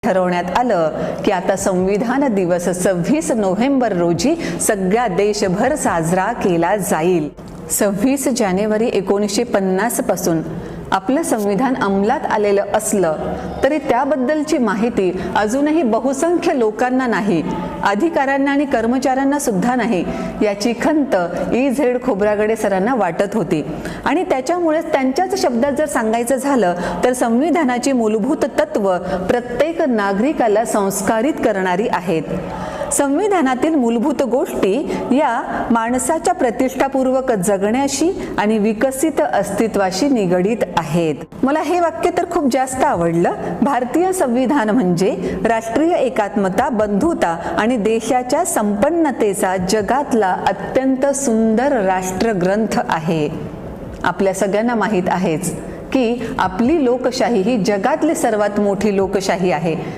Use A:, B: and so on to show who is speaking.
A: ठरवण्यात आलं की आता संविधान दिवस 26 नोव्हेंबर रोजी सगळ्या देशभर साजरा केला जाईल. 26 जानेवारी 1950 पासून आपलं संविधान अंमलात आलेलं असलं तरी त्याबद्दलची माहिती अजूनही बहुसंख्य लोकांना नाही, अधिकाऱ्यांना आणि कर्मचाऱ्यांना सुद्धा नाही याची खंत E.Z. खोब्रागडे सरांना वाटत होती. आणि त्याच्यामुळेच त्यांच्याच शब्दात जर सांगायचं झालं तर संविधानाची मूलभूत तत्व प्रत्येक नागरिकाला संस्कारित करणारी आहेत. संविधानातील मूलभूत गोष्टी या माणसाच्या प्रतिष्ठापूर्वक जगण्याशी आणि विकसित अस्तित्वाशी निगडीत आहेत. मला हे वाक्य तर खूप जास्त आवडलं. भारतीय संविधान म्हणजे राष्ट्रीय एकात्मता, बंधुता आणि देशाच्या संपन्नतेचा जगातला अत्यंत सुंदर राष्ट्रग्रंथ आहे. आपल्या सगळ्यांना माहीत आहेच की आपली लोकशाही ही जगातली सर्वात मोठी लोकशाही आहे.